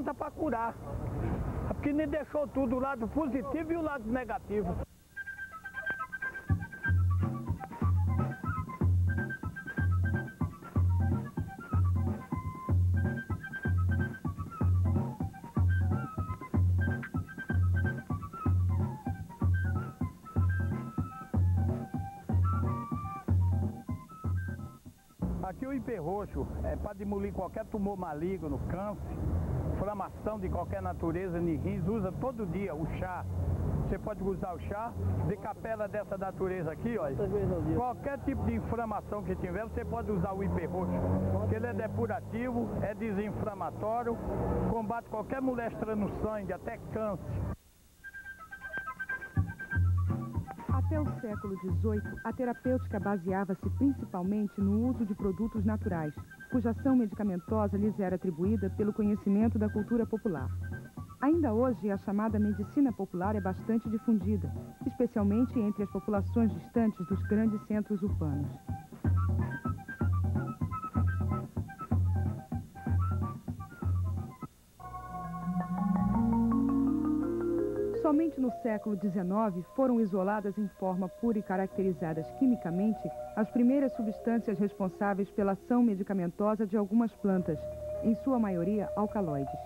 planta para curar. Porque nem deixou tudo, o lado positivo e o lado negativo. Aqui o ipê roxo é para demolir qualquer tumor maligno, câncer, inflamação de qualquer natureza, de rins, usa todo dia o chá. Você pode usar o chá de capela dessa natureza aqui, ó. Qualquer tipo de inflamação que tiver, você pode usar o ipê roxo. Porque ele é depurativo, é desinflamatório, combate qualquer moléstia no sangue, até câncer. Até o século XVIII, a terapêutica baseava-se principalmente no uso de produtos naturais, cuja ação medicamentosa lhes era atribuída pelo conhecimento da cultura popular. Ainda hoje, a chamada medicina popular é bastante difundida, especialmente entre as populações distantes dos grandes centros urbanos. Somente no século XIX foram isoladas em forma pura e caracterizadas quimicamente as primeiras substâncias responsáveis pela ação medicamentosa de algumas plantas, em sua maioria alcaloides.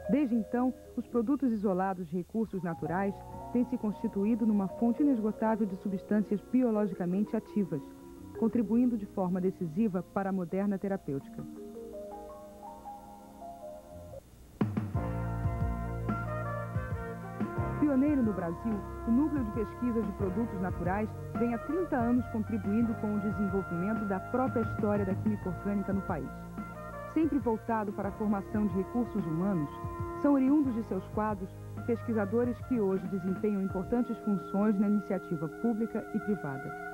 Desde então, os produtos isolados de recursos naturais têm se constituído numa fonte inesgotável de substâncias biologicamente ativas, contribuindo de forma decisiva para a moderna terapêutica. Pioneiro no Brasil, o Núcleo de Pesquisas de Produtos Naturais vem há 30 anos contribuindo com o desenvolvimento da própria história da química orgânica no país. Sempre voltado para a formação de recursos humanos, são oriundos de seus quadros pesquisadores que hoje desempenham importantes funções na iniciativa pública e privada.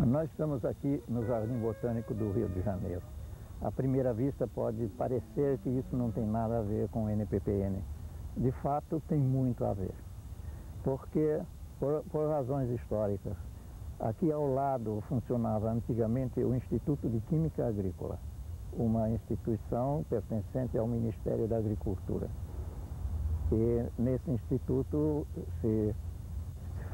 Nós estamos aqui no Jardim Botânico do Rio de Janeiro. À primeira vista pode parecer que isso não tem nada a ver com o NPPN. De fato, tem muito a ver. Porque, por razões históricas, aqui ao lado funcionava antigamente o Instituto de Química Agrícola, uma instituição pertencente ao Ministério da Agricultura. E nesse instituto se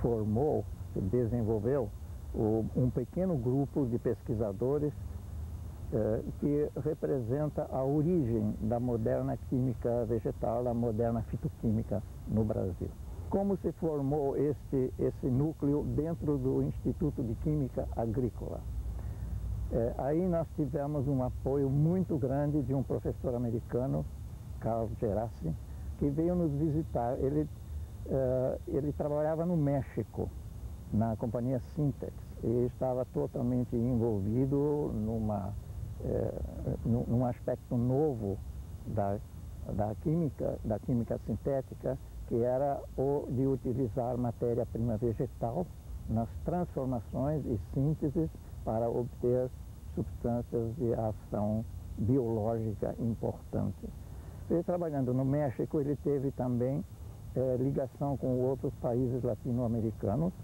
formou, se desenvolveu um pequeno grupo de pesquisadores que representa a origem da moderna química vegetal, da moderna fitoquímica no Brasil. Como se formou esse núcleo dentro do Instituto de Química Agrícola? Aí nós tivemos um apoio muito grande de um professor americano, Carl Gerassi, que veio nos visitar. Ele trabalhava no México, na companhia Sintex, e estava totalmente envolvido num aspecto novo da química sintética, que era o de utilizar matéria-prima vegetal nas transformações e sínteses para obter substâncias de ação biológica importante. Ele, trabalhando no México, ele teve também ligação com outros países latino-americanos,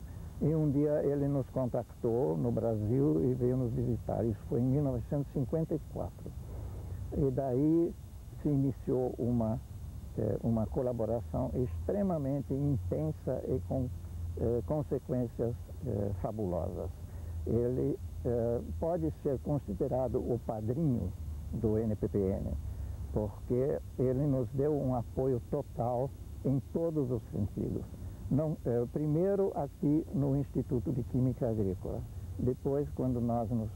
e um dia ele nos contactou no Brasil e veio nos visitar. Isso foi em 1954. E daí se iniciou uma colaboração extremamente intensa e com consequências fabulosas. Ele pode ser considerado o padrinho do NPPN, porque ele nos deu um apoio total em todos os sentidos. Primeiro aqui no Instituto de Química Agrícola. Depois, quando nós nos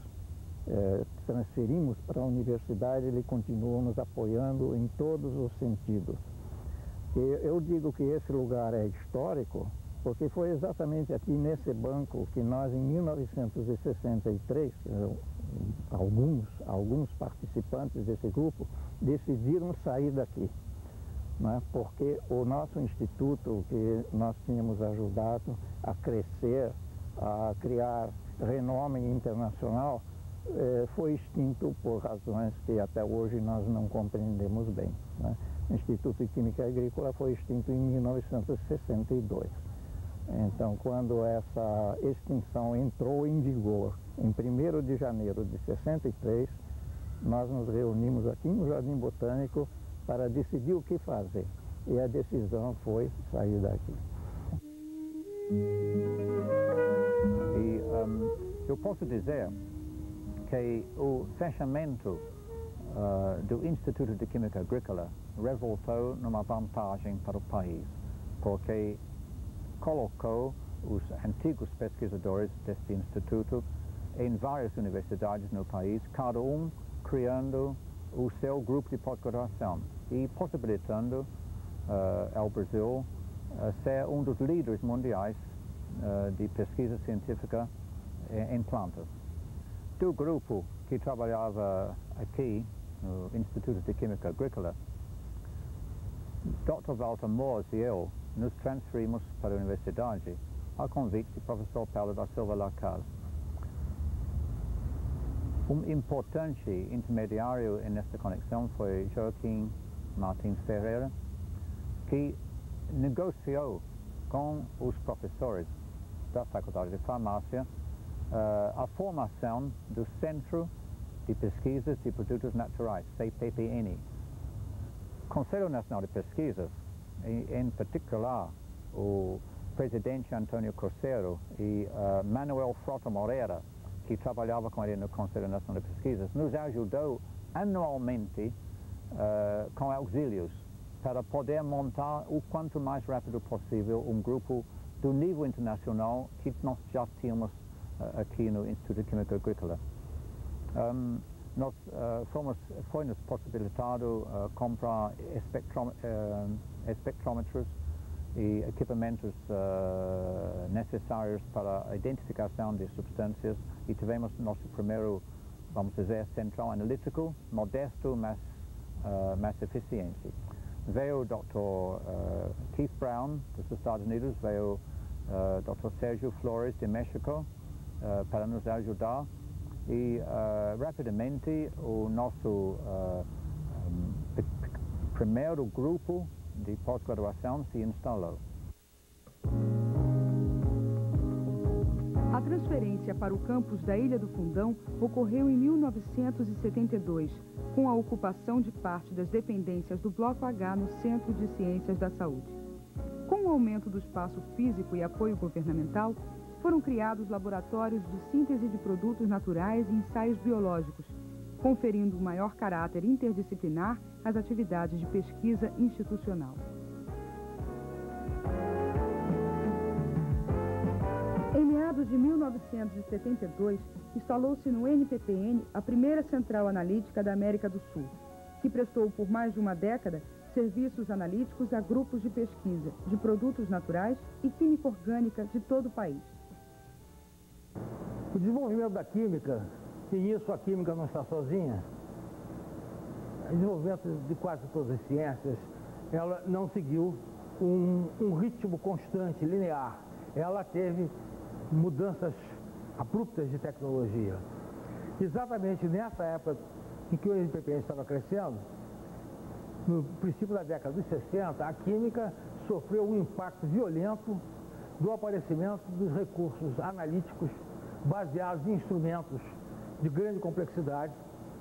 transferimos para a universidade, ele continuou nos apoiando em todos os sentidos. Eu digo que esse lugar é histórico, porque foi exatamente aqui nesse banco que nós, em 1963, alguns participantes desse grupo decidiram sair daqui. Né? Porque o nosso instituto, que nós tínhamos ajudado a crescer, a criar renome internacional, foi extinto por razões que até hoje nós não compreendemos bem, né? O Instituto de Química Agrícola foi extinto em 1962. Então, quando essa extinção entrou em vigor, em 1º de janeiro de 63, nós nos reunimos aqui no Jardim Botânico para decidir o que fazer. E a decisão foi sair daqui. E eu posso dizer que o fechamento do Instituto de Química Agrícola resultou numa vantagem para o país, porque colocou os antigos pesquisadores deste instituto em várias universidades no país, cada um criando o seu grupo de pós-graduação e possibilitando ao Brasil ser um dos líderes mundiais de pesquisa científica em plantas. Do grupo que trabalhava aqui no Instituto de Química Agrícola, Dr. Walter Moores e eu nos transferimos para a universidade a convite do professor Paulo da Silva Lacaze. Um importante intermediário nesta conexão foi Joaquim Martins Ferreira, que negociou com os professores da Faculdade de Farmácia a formação do Centro de Pesquisas de Produtos Naturais, CPPN. Conselho Nacional de Pesquisas, em particular o presidente Antônio Cruzeiro e Manuel Frota Moreira, que trabalhava com ele no Conselho Nacional de Pesquisas, nos ajudou anualmente com auxílios para poder montar o quanto mais rápido possível um grupo do nível internacional que nós já tínhamos aqui no Instituto de Química Agrícola. Foi-nos possibilitado comprar espectrômetros e equipamentos necessários para a identificação de substâncias e tivemos nosso primeiro, vamos dizer, central analítico, modesto, mas eficiente. Veio o Dr. Keith Brown dos Estados Unidos, veio o Dr. Sérgio Flores de México para nos ajudar e rapidamente o nosso primeiro grupo de pós-graduação se instalou. A transferência para o campus da Ilha do Fundão ocorreu em 1972, com a ocupação de parte das dependências do Bloco H no Centro de Ciências da Saúde. Com o aumento do espaço físico e apoio governamental, foram criados laboratórios de síntese de produtos naturais e ensaios biológicos, conferindo um maior caráter interdisciplinar às atividades de pesquisa institucional. Em meados de 1972, instalou-se no NPPN a primeira central analítica da América do Sul, que prestou por mais de uma década serviços analíticos a grupos de pesquisa de produtos naturais e química orgânica de todo o país. O desenvolvimento da química, e isso a química não está sozinha, o desenvolvimento de quase todas as ciências, ela não seguiu um ritmo constante, linear. Ela teve mudanças abruptas de tecnologia. Exatamente nessa época em que o NPPN estava crescendo, no princípio da década de 60, a química sofreu um impacto violento do aparecimento dos recursos analíticos baseados em instrumentos de grande complexidade,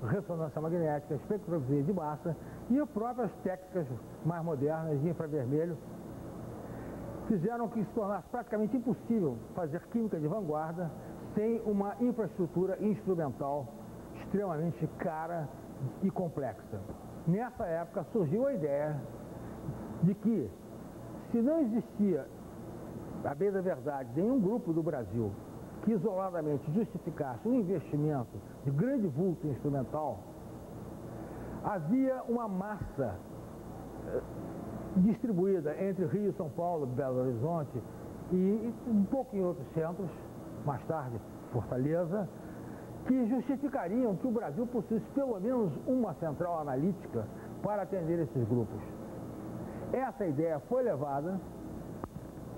ressonância magnética, espectroscopia de massa e próprias técnicas mais modernas de infravermelho fizeram que se tornasse praticamente impossível fazer química de vanguarda sem uma infraestrutura instrumental extremamente cara e complexa. Nessa época surgiu a ideia de que, se não existia, a bem da verdade, nenhum grupo do Brasil que isoladamente justificasse um investimento de grande vulto instrumental, havia uma massa distribuída entre Rio, São Paulo, Belo Horizonte e um pouco em outros centros, mais tarde Fortaleza, que justificariam que o Brasil possuísse pelo menos uma central analítica para atender esses grupos. Essa ideia foi levada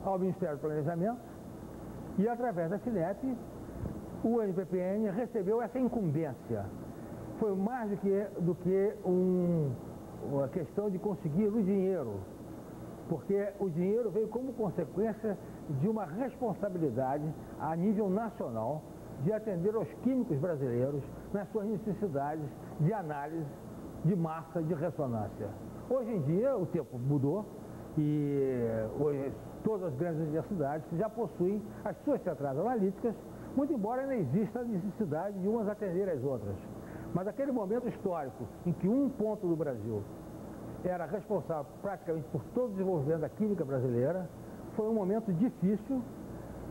ao Ministério do Planejamento e, através da FINEP, o NPPN recebeu essa incumbência. Foi mais do que uma questão de conseguir o dinheiro, porque o dinheiro veio como consequência de uma responsabilidade a nível nacional de atender aos químicos brasileiros nas suas necessidades de análise, de massa, de ressonância. Hoje em dia o tempo mudou e hoje todas as grandes universidades já possuem as suas centrais analíticas, muito embora ainda exista a necessidade de umas atender às outras. Mas aquele momento histórico em que um ponto do Brasil era responsável praticamente por todo o desenvolvimento da química brasileira, foi um momento difícil,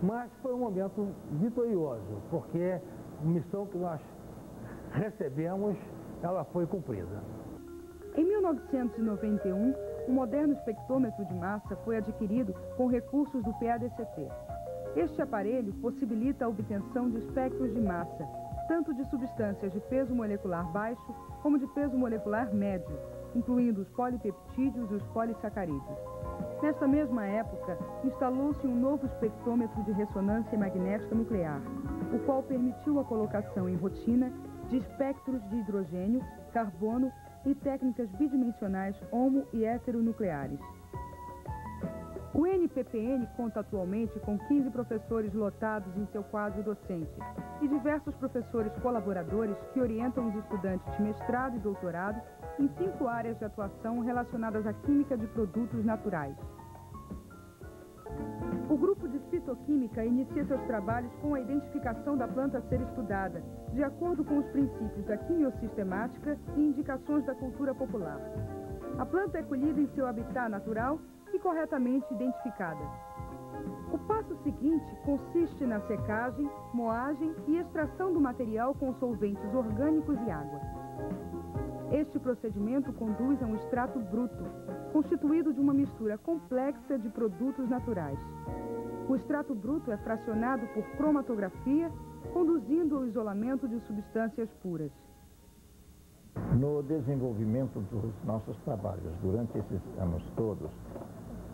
mas foi um momento vitorioso, porque a missão que nós recebemos, ela foi cumprida. Em 1991, um moderno espectrômetro de massa foi adquirido com recursos do PADCT. Este aparelho possibilita a obtenção de espectros de massa, tanto de substâncias de peso molecular baixo como de peso molecular médio, incluindo os polipeptídeos e os polissacarídeos. Nesta mesma época, instalou-se um novo espectrômetro de ressonância magnética nuclear, o qual permitiu a colocação em rotina de espectros de hidrogênio, carbono e técnicas bidimensionais homo- e heteronucleares. O NPPN conta atualmente com 15 professores lotados em seu quadro docente e diversos professores colaboradores que orientam os estudantes de mestrado e doutorado em 5 áreas de atuação relacionadas à química de produtos naturais. O grupo de fitoquímica inicia seus trabalhos com a identificação da planta a ser estudada, de acordo com os princípios da quimiosistemática e indicações da cultura popular. A planta é colhida em seu habitat natural e corretamente identificada. O passo seguinte consiste na secagem, moagem e extração do material com solventes orgânicos e água. Este procedimento conduz a um extrato bruto, constituído de uma mistura complexa de produtos naturais. O extrato bruto é fracionado por cromatografia, conduzindo ao isolamento de substâncias puras. No desenvolvimento dos nossos trabalhos durante esses anos todos,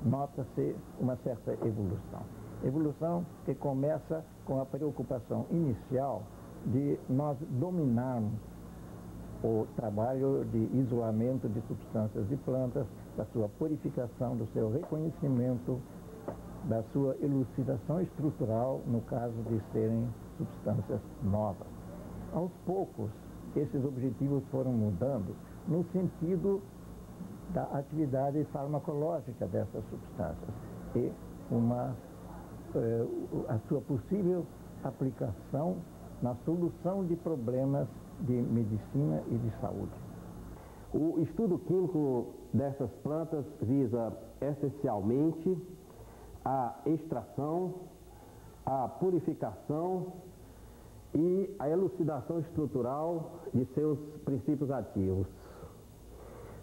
nota-se uma certa evolução. Evolução que começa com a preocupação inicial de nós dominarmos o trabalho de isolamento de substâncias de plantas, da sua purificação, do seu reconhecimento, da sua elucidação estrutural, no caso de serem substâncias novas. Aos poucos, esses objetivos foram mudando no sentido da atividade farmacológica dessas substâncias e a sua possível aplicação na solução de problemas de medicina e de saúde. O estudo químico dessas plantas visa essencialmente a extração, a purificação e a elucidação estrutural de seus princípios ativos.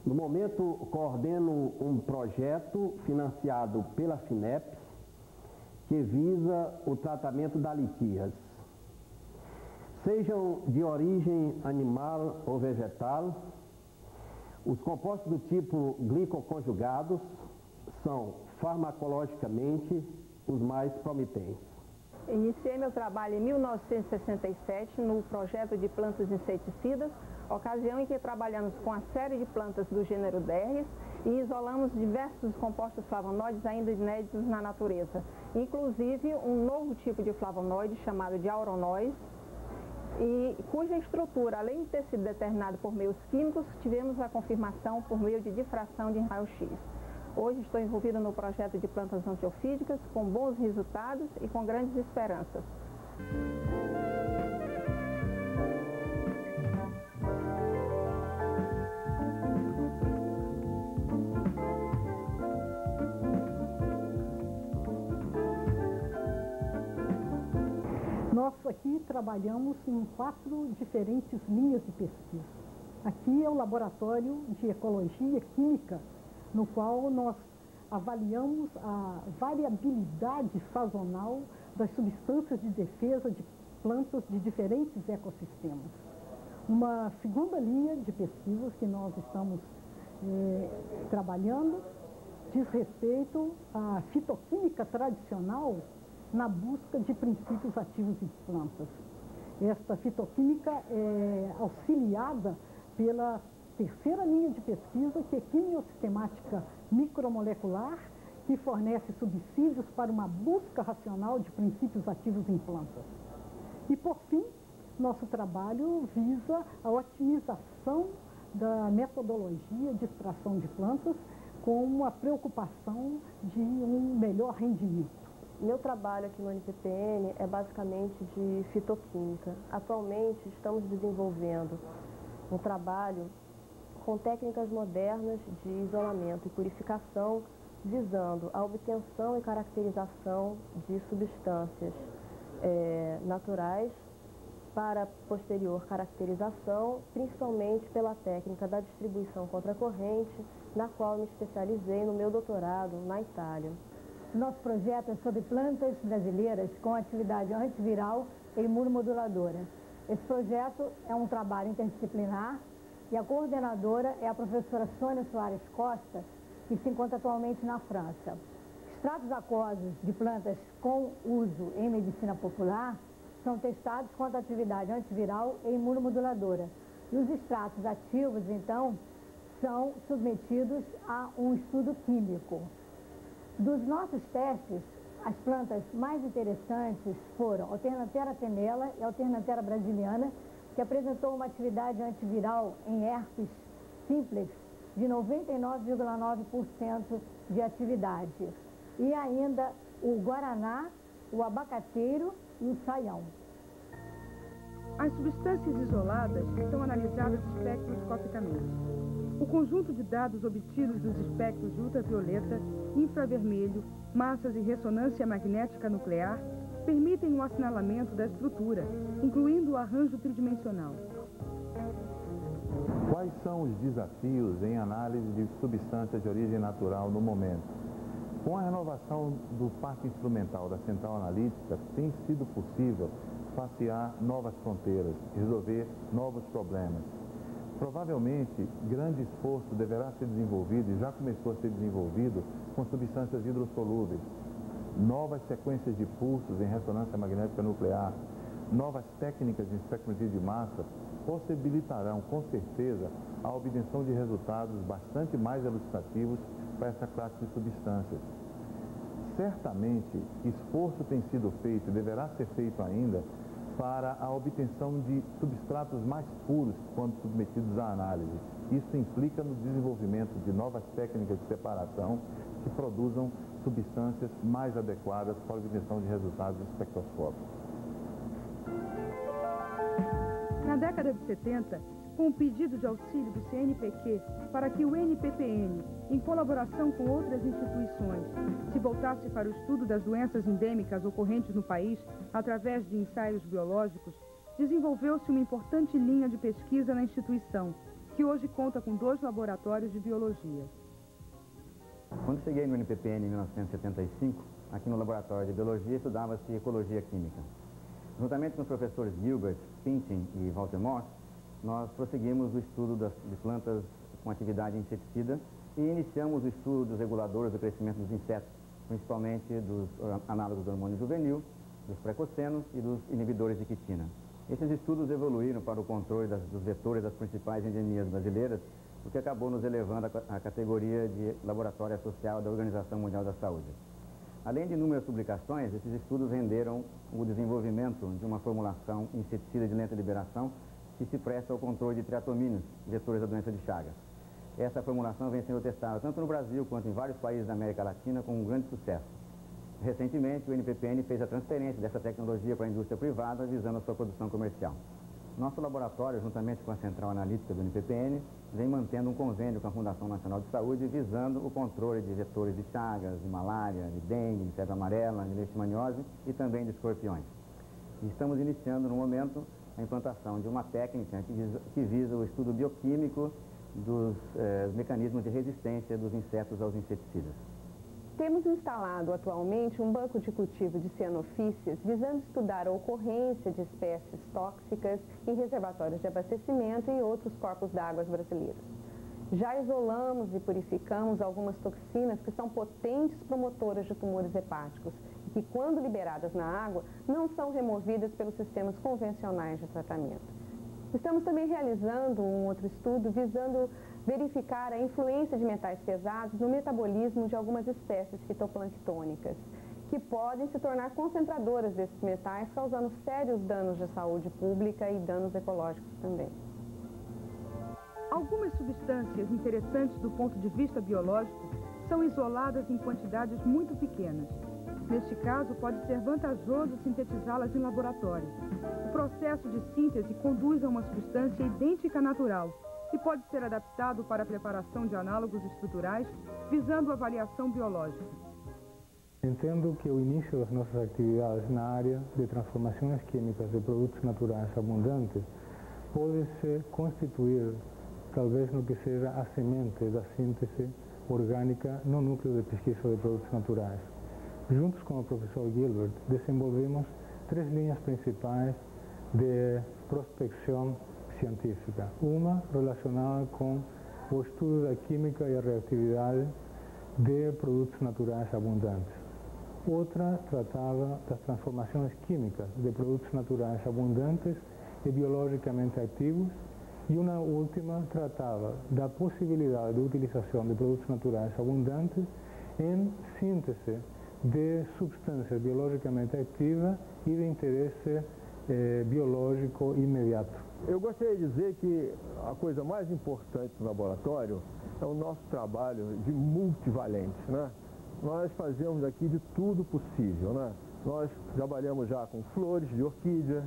No momento, coordeno um projeto financiado pela FINEP que visa o tratamento da litíase. Sejam de origem animal ou vegetal, os compostos do tipo glicoconjugados são farmacologicamente os mais promitentes. Iniciei meu trabalho em 1967 no projeto de plantas inseticidas, ocasião em que trabalhamos com a série de plantas do gênero Derris e isolamos diversos compostos flavonoides ainda inéditos na natureza, inclusive um novo tipo de flavonoide chamado de auronóis, e cuja estrutura, além de ter sido determinada por meios químicos, tivemos a confirmação por meio de difração de raio-x. Hoje estou envolvida no projeto de plantas antiofídicas, com bons resultados e com grandes esperanças. Nós aqui trabalhamos em 4 diferentes linhas de pesquisa. Aqui é o Laboratório de Ecologia Química, no qual nós avaliamos a variabilidade sazonal das substâncias de defesa de plantas de diferentes ecossistemas. Uma segunda linha de pesquisas que nós estamos trabalhando diz respeito à fitoquímica tradicional na busca de princípios ativos em plantas. Esta fitoquímica é auxiliada pela terceira linha de pesquisa, que é quimiosistemática micromolecular, que fornece subsídios para uma busca racional de princípios ativos em plantas. E, por fim, nosso trabalho visa a otimização da metodologia de extração de plantas com uma preocupação de um melhor rendimento. Meu trabalho aqui no NPPN é basicamente de fitoquímica. Atualmente estamos desenvolvendo um trabalho com técnicas modernas de isolamento e purificação, visando a obtenção e caracterização de substâncias naturais para posterior caracterização, principalmente pela técnica da distribuição contracorrente, na qual me especializei no meu doutorado na Itália. Nosso projeto é sobre plantas brasileiras com atividade antiviral e imunomoduladora. Esse projeto é um trabalho interdisciplinar e a coordenadora é a professora Sônia Soares Costa, que se encontra atualmente na França. Extratos aquosos de plantas com uso em medicina popular são testados contra a atividade antiviral e imunomoduladora. E os extratos ativos, então, são submetidos a um estudo químico. Dos nossos testes, as plantas mais interessantes foram a Alternanthera tenella e a Alternanthera brasiliana, que apresentou uma atividade antiviral em herpes simplex de 99,9% de atividade. E ainda o guaraná, o abacateiro e o saião. As substâncias isoladas são analisadas espectroscopicamente. O conjunto de dados obtidos dos espectros de ultravioleta, infravermelho, massas e ressonância magnética nuclear permitem o assinalamento da estrutura, incluindo o arranjo tridimensional. Quais são os desafios em análise de substâncias de origem natural no momento? Com a renovação do parque instrumental da Central Analítica, tem sido possível passear novas fronteiras, resolver novos problemas. Provavelmente, grande esforço deverá ser desenvolvido, e já começou a ser desenvolvido, com substâncias hidrossolúveis. Novas sequências de pulsos em ressonância magnética nuclear, novas técnicas de espectrometria de massa possibilitarão, com certeza, a obtenção de resultados bastante mais elucidativos para essa classe de substâncias. Certamente, esforço tem sido feito e deverá ser feito ainda para a obtenção de substratos mais puros quando submetidos à análise. Isso implica no desenvolvimento de novas técnicas de separação que produzam substâncias mais adequadas para a obtenção de resultados espectroscópicos. Na década de 70, com o pedido de auxílio do CNPq para que o NPPN, em colaboração com outras instituições, se voltasse para o estudo das doenças endêmicas ocorrentes no país através de ensaios biológicos, desenvolveu-se uma importante linha de pesquisa na instituição, que hoje conta com 2 laboratórios de biologia. Quando cheguei no NPPN em 1975, aqui no laboratório de biologia estudava-se ecologia química. Juntamente com os professores Gilbert, Pintin e Walter Morse, nós prosseguimos o estudo de plantas com atividade inseticida e iniciamos o estudo dos reguladores do crescimento dos insetos, principalmente dos análogos do hormônio juvenil, dos precocenos e dos inibidores de quitina. Esses estudos evoluíram para o controle dos vetores das principais endemias brasileiras, o que acabou nos elevando à categoria de laboratório associado da Organização Mundial da Saúde. Além de inúmeras publicações, esses estudos renderam o desenvolvimento de uma formulação inseticida de lenta liberação que se presta ao controle de triatomíneos, vetores da doença de Chagas. Essa formulação vem sendo testada tanto no Brasil quanto em vários países da América Latina com um grande sucesso. Recentemente, o NPPN fez a transferência dessa tecnologia para a indústria privada, visando a sua produção comercial. Nosso laboratório, juntamente com a Central Analítica do NPPN, vem mantendo um convênio com a Fundação Nacional de Saúde, visando o controle de vetores de Chagas, de malária, de dengue, de febre amarela, de leishmaniose e também de escorpiões. E estamos iniciando, no momento, a implantação de uma técnica que visa o estudo bioquímico dos mecanismos de resistência dos insetos aos inseticidas. Temos instalado atualmente um banco de cultivo de cianofíceas visando estudar a ocorrência de espécies tóxicas em reservatórios de abastecimento e outros corpos d'água brasileiros. Já isolamos e purificamos algumas toxinas que são potentes promotoras de tumores hepáticos que, quando liberadas na água, não são removidas pelos sistemas convencionais de tratamento. Estamos também realizando um outro estudo visando verificar a influência de metais pesados no metabolismo de algumas espécies fitoplanctônicas, que podem se tornar concentradoras desses metais, causando sérios danos de saúde pública e danos ecológicos também. Algumas substâncias interessantes do ponto de vista biológico são isoladas em quantidades muito pequenas. Neste caso, pode ser vantajoso sintetizá-las em laboratório. O processo de síntese conduz a uma substância idêntica à natural e pode ser adaptado para a preparação de análogos estruturais, visando a avaliação biológica. Entendo que o início das nossas atividades na área de transformações químicas de produtos naturais abundantes pode se constituir talvez no que seja a semente da síntese orgânica no núcleo de pesquisa de produtos naturais. Juntos com o professor Gilbert, desenvolvemos 3 linhas principais de prospecção científica. Uma relacionada com o estudo da química e a reatividade de produtos naturais abundantes. Outra tratava das transformações químicas de produtos naturais abundantes e biologicamente ativos, e uma última tratava da possibilidade de utilização de produtos naturais abundantes em síntese de substâncias biologicamente ativas e de interesse biológico imediato. Eu gostaria de dizer que a coisa mais importante do laboratório é o nosso trabalho de multivalentes, né? Nós fazemos aqui de tudo possível, né? Nós trabalhamos já com flores de orquídea,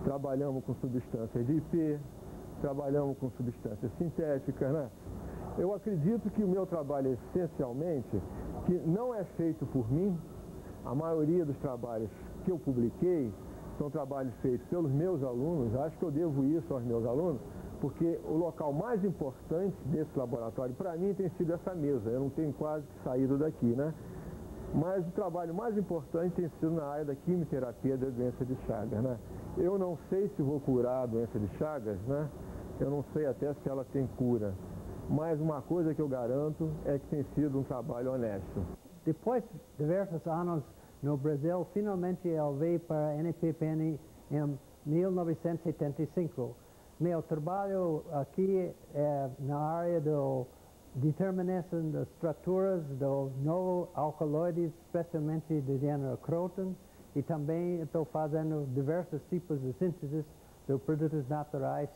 trabalhamos com substâncias de IP, trabalhamos com substâncias sintéticas, né? Eu acredito que o meu trabalho essencialmente, que não é feito por mim, a maioria dos trabalhos que eu publiquei são trabalhos feitos pelos meus alunos. Acho que eu devo isso aos meus alunos, porque o local mais importante desse laboratório para mim tem sido essa mesa. Eu não tenho quase saído daqui, né? Mas o trabalho mais importante tem sido na área da quimioterapia da doença de Chagas, né? Eu não sei se vou curar a doença de Chagas, né? Eu não sei até se ela tem cura. Mas uma coisa que eu garanto é que tem sido um trabalho honesto. Depois de diversos anos no Brasil, finalmente eu veio para a NPPN em 1975. Meu trabalho aqui é na área da determinação das estruturas do novo alcaloides, especialmente do gênero croton, e também estou fazendo diversos tipos de síntese de produtos naturais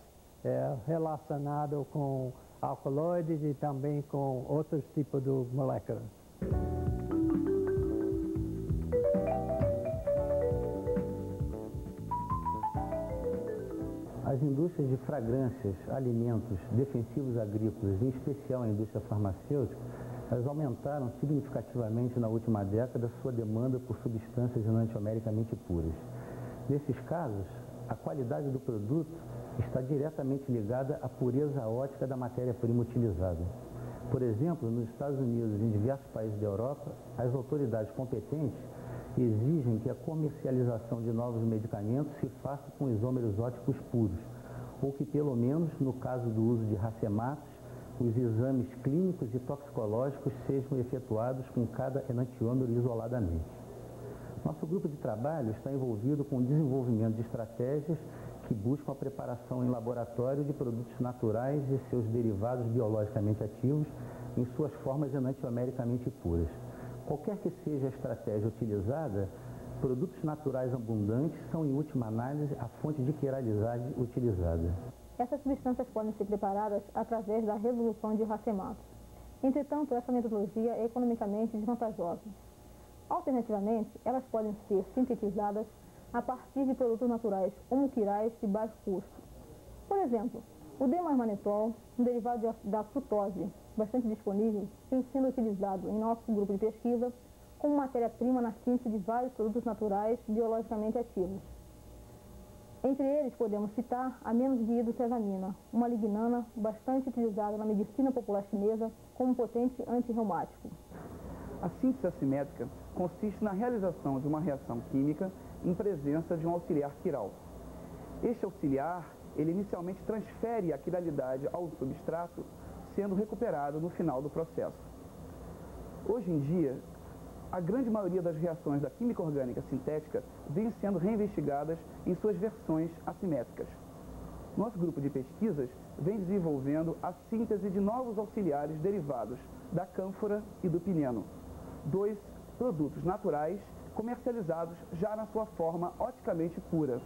relacionados com alcaloides e também com outros tipos de moléculas. As indústrias de fragrâncias, alimentos, defensivos agrícolas, em especial a indústria farmacêutica, elas aumentaram significativamente na última década sua demanda por substâncias enantiomericamente puras. Nesses casos, a qualidade do produto está diretamente ligada à pureza ótica da matéria-prima utilizada. Por exemplo, nos Estados Unidos e em diversos países da Europa, as autoridades competentes exigem que a comercialização de novos medicamentos se faça com isômeros óticos puros, ou que, pelo menos, no caso do uso de racematos, os exames clínicos e toxicológicos sejam efetuados com cada enantiômero isoladamente. Nosso grupo de trabalho está envolvido com o desenvolvimento de estratégias que buscam a preparação em laboratório de produtos naturais e seus derivados biologicamente ativos em suas formas enantiomericamente puras. Qualquer que seja a estratégia utilizada, produtos naturais abundantes são, em última análise, a fonte de quiralidade utilizada. Essas substâncias podem ser preparadas através da resolução de racematos. Entretanto, essa metodologia é economicamente desvantajosa. Alternativamente, elas podem ser sintetizadas a partir de produtos naturais homoquirais de baixo custo. Por exemplo, o D-manitol, um derivado da frutose, bastante disponível, tem sido utilizado em nosso grupo de pesquisa como matéria-prima na síntese de vários produtos naturais biologicamente ativos. Entre eles podemos citar a menos-dihidrocesamina, uma lignana bastante utilizada na medicina popular chinesa como potente antirreumático. A síntese assimétrica consiste na realização de uma reação química em presença de um auxiliar quiral. Este auxiliar, ele inicialmente transfere a quiralidade ao substrato, sendo recuperado no final do processo. Hoje em dia, a grande maioria das reações da química orgânica sintética vem sendo reinvestigadas em suas versões assimétricas. Nosso grupo de pesquisas vem desenvolvendo a síntese de novos auxiliares derivados da cânfora e do pineno, dois produtos naturais comercializados já na sua forma oticamente pura.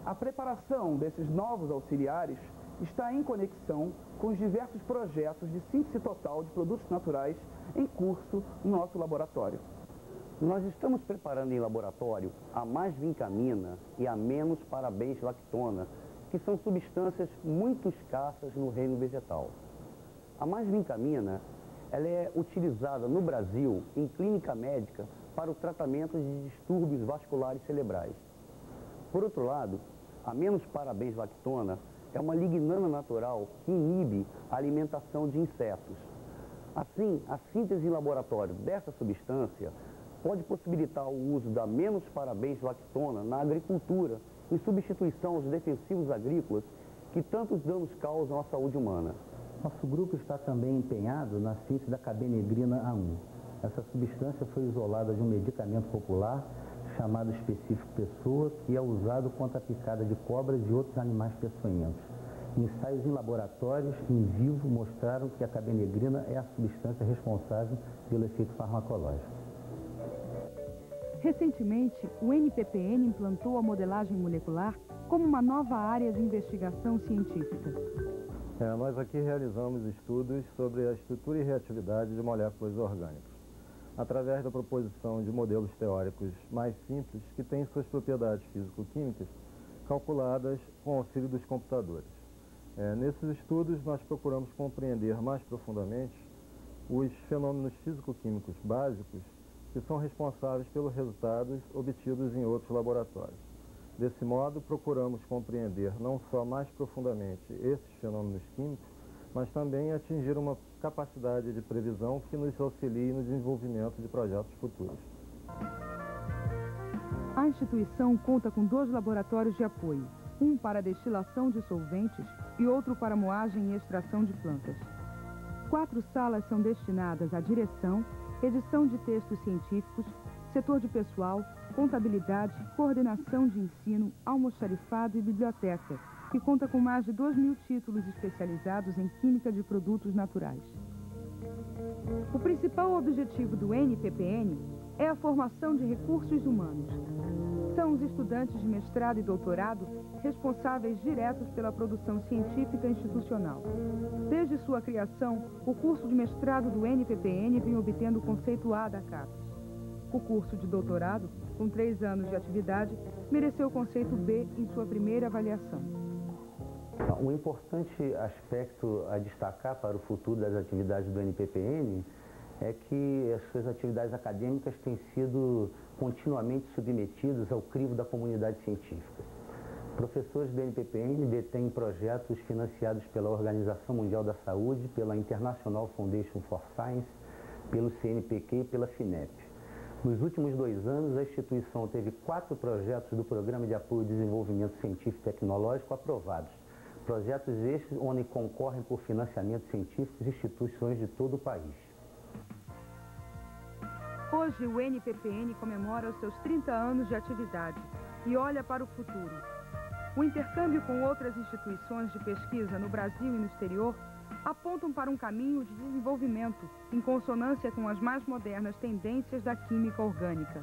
A preparação desses novos auxiliares está em conexão com os diversos projetos de síntese total de produtos naturais em curso no nosso laboratório. Nós estamos preparando em laboratório a mais-vincamina e a menos-parabens-lactona, que são substâncias muito escassas no reino vegetal. A mais-vincamina ela é utilizada no Brasil em clínica médica para o tratamento de distúrbios vasculares cerebrais. Por outro lado, a menos-parabens-lactona é uma lignana natural que inibe a alimentação de insetos. Assim, a síntese em laboratório dessa substância pode possibilitar o uso da menos-parabens-lactona na agricultura, em substituição aos defensivos agrícolas que tantos danos causam à saúde humana. Nosso grupo está também empenhado na síntese da cabenegrina A1. Essa substância foi isolada de um medicamento popular chamado específico pessoa, que é usado contra a picada de cobras e outros animais peçonhentos. Ensaios em laboratórios em vivo mostraram que a cabenegrina é a substância responsável pelo efeito farmacológico. Recentemente, o NPPN implantou a modelagem molecular como uma nova área de investigação científica. Nós aqui realizamos estudos sobre a estrutura e reatividade de moléculas orgânicas, através da proposição de modelos teóricos mais simples que têm suas propriedades físico-químicas calculadas com auxílio dos computadores. Nesses estudos, nós procuramos compreender mais profundamente os fenômenos físico-químicos básicos que são responsáveis pelos resultados obtidos em outros laboratórios. Desse modo, procuramos compreender não só mais profundamente esses fenômenos químicos, mas também atingir uma capacidade de previsão que nos auxilie no desenvolvimento de projetos futuros. A instituição conta com 2 laboratórios de apoio, um para destilação de solventes e outro para moagem e extração de plantas. 4 salas são destinadas à direção, edição de textos científicos, setor de pessoal, contabilidade, coordenação de ensino, almoxarifado e biblioteca, que conta com mais de 2.000 títulos especializados em química de produtos naturais. O principal objetivo do NPPN é a formação de recursos humanos. São os estudantes de mestrado e doutorado responsáveis diretos pela produção científica institucional. Desde sua criação, o curso de mestrado do NPPN vem obtendo o conceito A da CAPES. O curso de doutorado, com 3 anos de atividade, mereceu o conceito B em sua primeira avaliação. Um importante aspecto a destacar para o futuro das atividades do NPPN é que as suas atividades acadêmicas têm sido continuamente submetidas ao crivo da comunidade científica. Professores do NPPN detêm projetos financiados pela Organização Mundial da Saúde, pela International Foundation for Science, pelo CNPq e pela FINEP. Nos últimos 2 anos, a instituição teve 4 projetos do Programa de Apoio ao Desenvolvimento Científico e Tecnológico aprovados. Projetos estes onde concorrem por financiamento científico instituições de todo o país. Hoje, o NPPN comemora os seus 30 anos de atividade e olha para o futuro. O intercâmbio com outras instituições de pesquisa no Brasil e no exterior apontam para um caminho de desenvolvimento em consonância com as mais modernas tendências da química orgânica.